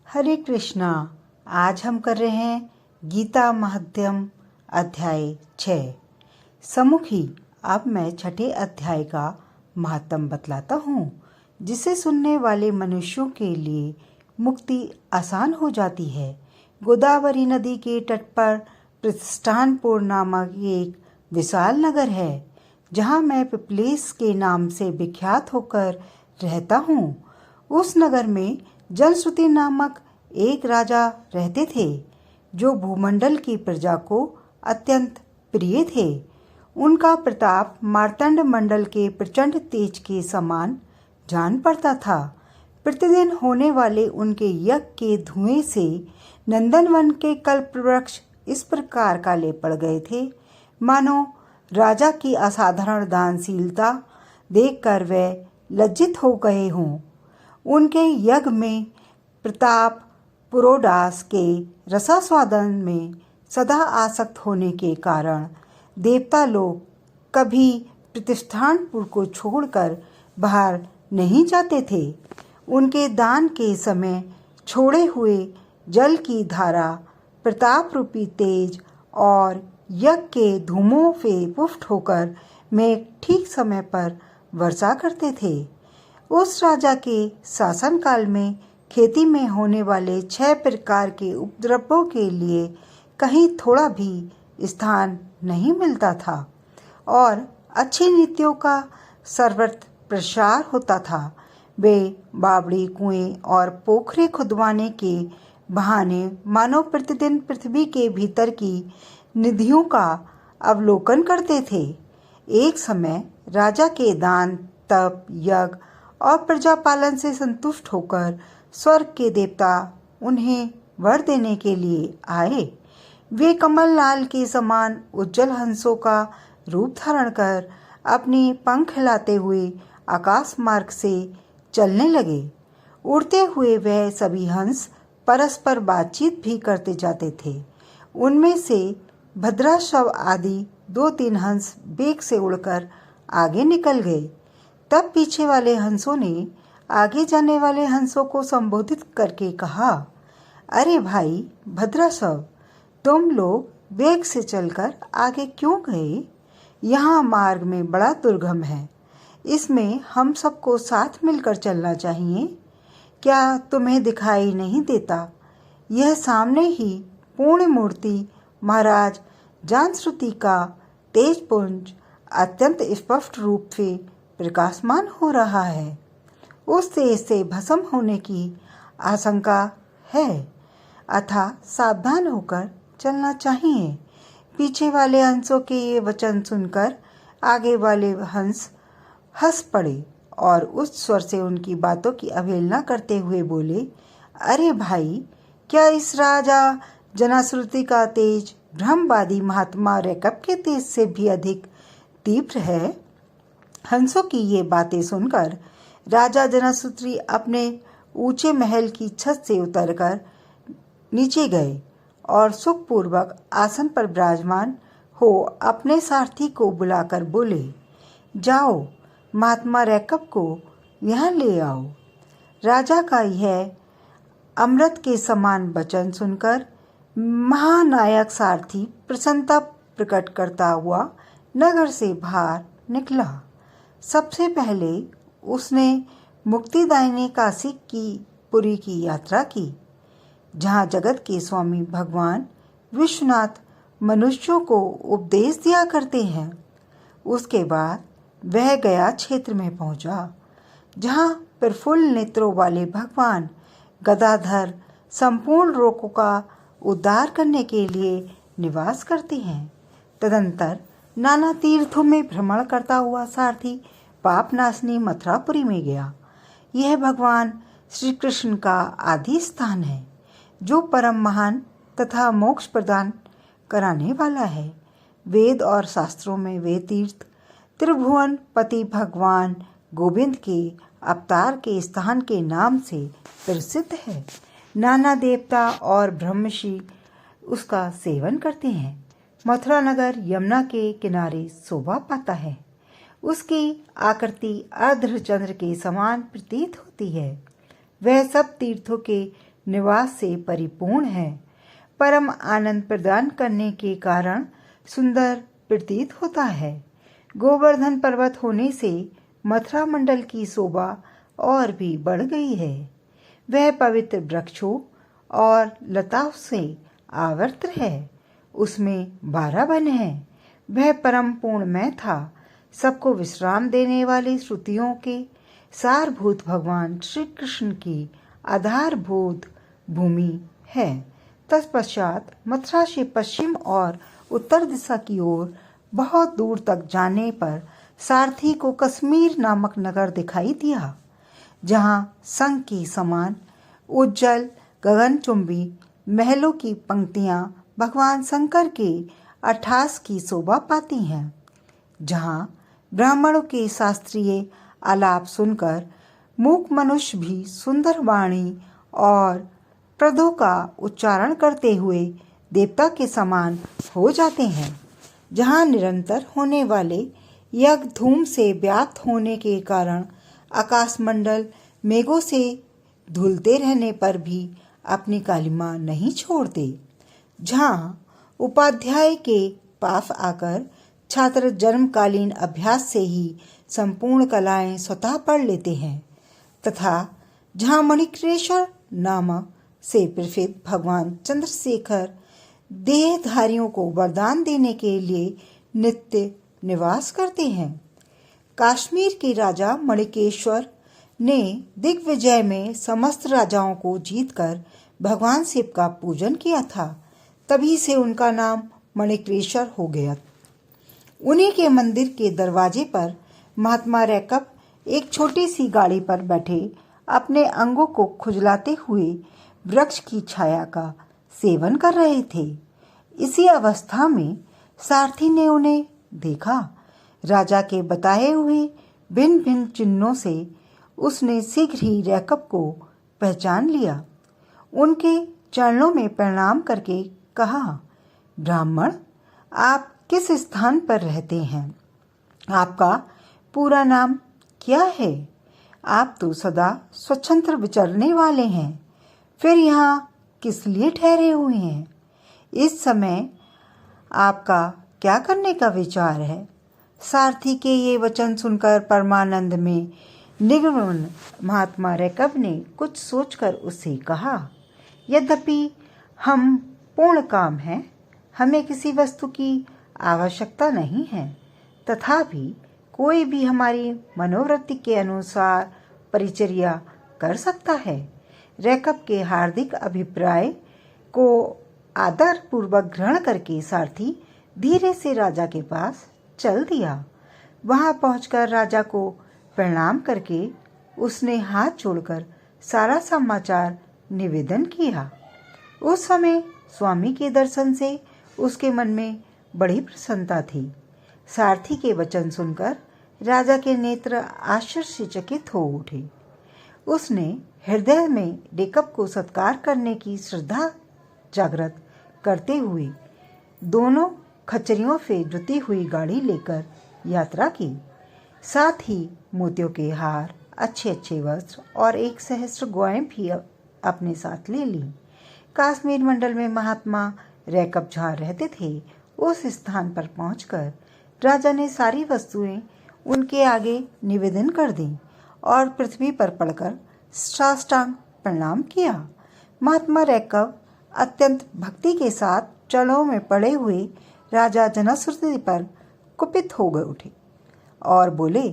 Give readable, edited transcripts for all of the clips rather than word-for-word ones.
हरे कृष्णा। आज हम कर रहे हैं गीता महत्यम अध्याय 6 सम्मुखी। अब मैं छठे अध्याय का महत्म बतलाता हूँ, जिसे सुनने वाले मनुष्यों के लिए मुक्ति आसान हो जाती है। गोदावरी नदी के तट पर प्रतिष्ठानपुर नामक एक विशाल नगर है, जहाँ मैं पिपलेस के नाम से विख्यात होकर रहता हूँ। उस नगर में जलश्रुति नामक एक राजा रहते थे, जो भूमंडल की प्रजा को अत्यंत प्रिय थे। उनका प्रताप मार्तंड मंडल के प्रचंड तेज के समान जान पड़ता था। प्रतिदिन होने वाले उनके यज्ञ के धुएं से नंदनवन के कल्प वृक्ष इस प्रकार काले पड़ गए थे, मानो राजा की असाधारण दानशीलता देखकर वे लज्जित हो गए हों। उनके यज्ञ में प्रताप पुरोडास के रसास्वादन में सदा आसक्त होने के कारण देवता लोग कभी प्रतिष्ठानपुर को छोड़कर बाहर नहीं जाते थे। उनके दान के समय छोड़े हुए जल की धारा प्रताप रूपी तेज और यज्ञ के धूमों से पुष्ट होकर मेघ ठीक समय पर वर्षा करते थे। उस राजा के शासनकाल में खेती में होने वाले 6 प्रकार के उपद्रवों के लिए कहीं थोड़ा भी स्थान नहीं मिलता था और अच्छी नीतियों का सर्वत्र प्रसार होता था। वे बावड़ी, कुएं और पोखरे खुदवाने के बहाने मानव प्रतिदिन पृथ्वी के भीतर की निधियों का अवलोकन करते थे। एक समय राजा के दान, तप, यज्ञ और प्रजापालन से संतुष्ट होकर स्वर्ग के देवता उन्हें वर देने के लिए आए। वे कमल लाल के समान उज्जवल हंसों का रूप धारण कर अपनी पंख हिलाते हुए आकाश मार्ग से चलने लगे। उड़ते हुए वह सभी हंस परस्पर बातचीत भी करते जाते थे। उनमें से भद्राशव आदि 2-3 हंस वेग से उड़कर आगे निकल गए। तब पीछे वाले हंसों ने आगे जाने वाले हंसों को संबोधित करके कहा, अरे भाई भद्राशव, तुम लोग वेग से चलकर आगे क्यों गए? यहाँ मार्ग में बड़ा दुर्गम है। इसमें हम सबको साथ मिलकर चलना चाहिए। क्या तुम्हें दिखाई नहीं देता? यह सामने ही पूर्ण मूर्ति महाराज जानश्रुति का तेजपुंज अत्यंत स्पष्ट रूप से प्रकाशमान हो रहा है। उस तेज से भस्म होने की आशंका है, अतः सावधान होकर चलना चाहिए। पीछे वाले हंसों के ये वचन सुनकर आगे वाले हंस हंस पड़े और उस स्वर से उनकी बातों की अवहेलना करते हुए बोले, अरे भाई, क्या इस राजा जनाश्रुति का तेज ब्रह्मवादी महात्मा रैकब के तेज से भी अधिक तीव्र है? हंसों की ये बातें सुनकर राजा जनाश्रुति अपने ऊंचे महल की छत से उतरकर नीचे गए और सुखपूर्वक आसन पर विराजमान हो अपने सारथी को बुलाकर बोले, जाओ महात्मा रैकब को यहाँ ले आओ। राजा का यह अमृत के समान वचन सुनकर महानायक सारथी प्रसन्नता प्रकट करता हुआ नगर से बाहर निकला। सबसे पहले उसने मुक्तिदायिनी काशी की पुरी की यात्रा की, जहाँ जगत के स्वामी भगवान विश्वनाथ मनुष्यों को उपदेश दिया करते हैं। उसके बाद वह गया क्षेत्र में पहुंचा, जहाँ प्रफुल्ल नेत्रों वाले भगवान गदाधर संपूर्ण रोगों का उद्धार करने के लिए निवास करते हैं। तदंतर नाना तीर्थों में भ्रमण करता हुआ सारथी पापनाशनी मथुरापुरी में गया। यह भगवान श्री कृष्ण का आदि स्थान है, जो परम महान तथा मोक्ष प्रदान कराने वाला है। वेद और शास्त्रों में वे तीर्थ त्रिभुवन पति भगवान गोविंद के अवतार के स्थान के नाम से प्रसिद्ध है। नाना देवता और ब्रह्मर्षि उसका सेवन करते हैं। मथुरा नगर यमुना के किनारे शोभा पाता है। उसकी आकृति अर्धचंद्र के समान प्रतीत होती है। वह सब तीर्थों के निवास से परिपूर्ण है। परम आनंद प्रदान करने के कारण सुंदर प्रतीत होता है। गोवर्धन पर्वत होने से मथुरा मंडल की शोभा और भी बढ़ गई है। वह पवित्र वृक्षों और लताओं से आवृत है। उसमें 12 वन हैं। वह परम पूर्णमय था। सबको विश्राम देने वाली श्रुतियों के सारभूत भगवान श्री कृष्ण की आधारभूत भूमि है। तत्पश्चात मथुरा से पश्चिम और उत्तर दिशा की ओर बहुत दूर तक जाने पर सारथी को कश्मीर नामक नगर दिखाई दिया, जहाँ संग के समान उज्जवल गगनचुंबी महलों की पंक्तियाँ भगवान शंकर के अट्ठास की शोभा पाती हैं। जहाँ ब्राह्मणों के शास्त्रीय आलाप सुनकर मूक मनुष्य भी सुंदर वाणी और पदों का उच्चारण करते हुए देवता के समान हो जाते हैं। जहाँ निरंतर होने वाले यज्ञ धूम से व्याप्त होने के कारण आकाशमंडल मेघों से धुलते रहने पर भी अपनी कालिमा नहीं छोड़ते। जहाँ उपाध्याय के पास आकर छात्र जन्मकालीन अभ्यास से ही संपूर्ण कलाएं स्वतः पढ़ लेते हैं, तथा जहाँ मणिक्रेश्वर नामक से प्रसिद्ध भगवान चंद्रशेखर देहधारियों को वरदान देने के लिए नित्य निवास करते हैं। कश्मीर के राजा मणिकेश्वर ने दिग्विजय में समस्त राजाओं को जीतकर भगवान शिव का पूजन किया था। तभी से उनका नाम मणिक्रेश्वर हो गया। उन्हीं के मंदिर के दरवाजे पर महात्मा रैकब एक छोटी सी गाड़ी पर बैठे अपने अंगों को खुजलाते हुए वृक्ष की छाया का सेवन कर रहे थे। इसी अवस्था में सारथी ने उन्हें देखा। राजा के बताए हुए भिन्न भिन्न चिन्हों से उसने शीघ्र ही रैकब को पहचान लिया। उनके चरणों में प्रणाम करके कहा, ब्राह्मण, आप किस स्थान पर रहते हैं? आपका पूरा नाम क्या है? आप तो सदा स्वतंत्र विचरने वाले हैं, फिर यहाँ किस लिए ठहरे हुए हैं? इस समय आपका क्या करने का विचार है? सारथी के ये वचन सुनकर परमानंद में निमग्न महात्मा रैकब ने कुछ सोचकर उससे कहा, यद्यपि हम पूर्ण काम हैं, हमें किसी वस्तु की आवश्यकता नहीं है, तथापि कोई भी हमारी मनोवृत्ति के अनुसार परिचर्या कर सकता है। रैकब के हार्दिक अभिप्राय को आदरपूर्वक ग्रहण करके सारथी धीरे से राजा के पास चल दिया। वहां पहुंचकर राजा को प्रणाम करके उसने हाथ जोड़कर सारा समाचार निवेदन किया। उस समय स्वामी के दर्शन से उसके मन में बड़ी प्रसन्नता थी। सारथी के वचन सुनकर राजा के नेत्र आश्चर्यचकित हो उठे। उसने हृदय में रैकब को सत्कार करने की श्रद्धा जागृत करते हुए दोनों खच्चरियों से जुती हुई गाड़ी लेकर यात्रा की। साथ ही मोतियों के हार, अच्छे अच्छे वस्त्र और 1,000 गौएं भी अपने साथ ले ली। कश्मीर मंडल में महात्मा रैकब जहाँ रहते थे, उस स्थान पर पहुंचकर राजा ने सारी वस्तुएं उनके आगे निवेदन कर दी और पृथ्वी पर पड़कर साष्टांग प्रणाम किया। महात्मा रैकब अत्यंत भक्ति के साथ चरणों में पड़े हुए राजा जनश्रुति पर कुपित हो गए उठे और बोले,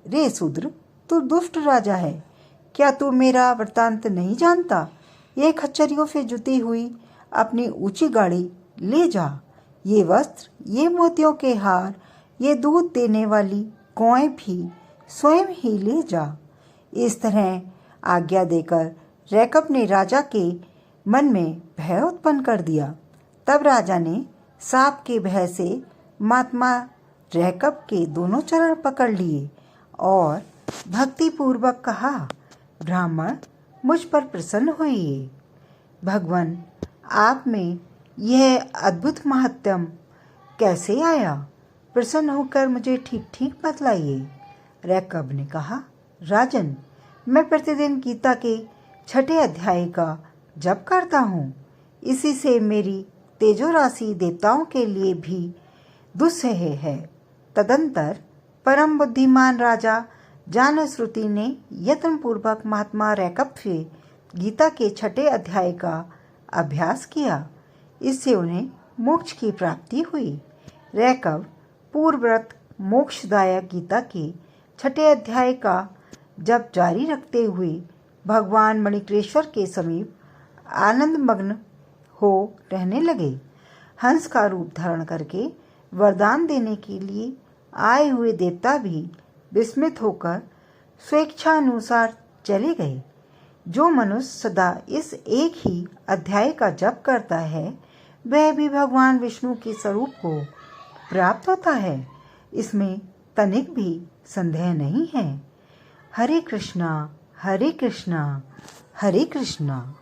रे शूद्र, तू दुष्ट राजा है, क्या तू मेरा वृत्तांत नहीं जानता? ये खच्चरियों से जुती हुई अपनी ऊंची गाड़ी ले जा। ये वस्त्र, ये मोतियों के हार, ये दूध देने वाली गौएं भी स्वयं ही ले जा। इस तरह आज्ञा देकर रैकब ने राजा के मन में भय उत्पन्न कर दिया। तब राजा ने सांप के भय से महात्मा रैकब के दोनों चरण पकड़ लिए और भक्तिपूर्वक कहा, ब्राह्मण, मुझ पर प्रसन्न होइए। भगवान, आप में यह अद्भुत महात्म्य कैसे आया? प्रसन्न होकर मुझे ठीक ठीक बतलाइए। रैकब ने कहा, राजन, मैं प्रतिदिन गीता के 6ठे अध्याय का जप करता हूँ। इसी से मेरी तेजो राशि देवताओं के लिए भी दुस्सह है। तदंतर परम बुद्धिमान राजा जानश्रुति ने यत्नपूर्वक महात्मा रैकब से गीता के 6 अध्याय का अभ्यास किया। इससे उन्हें मोक्ष की प्राप्ति हुई। रैकब पूर्वव्रत मोक्षदायक गीता के 6 अध्याय का जप जारी रखते हुए भगवान मणिकेश्वर के समीप आनंद मग्न हो रहने लगे। हंस का रूप धारण करके वरदान देने के लिए आए हुए देवता भी विस्मित होकर स्वेच्छानुसार चले गए। जो मनुष्य सदा इस एक ही अध्याय का जप करता है वह भी भगवान विष्णु के स्वरूप को प्राप्त होता है। इसमें तनिक भी संदेह नहीं है। हरे कृष्णा हरे कृष्णा हरे कृष्णा।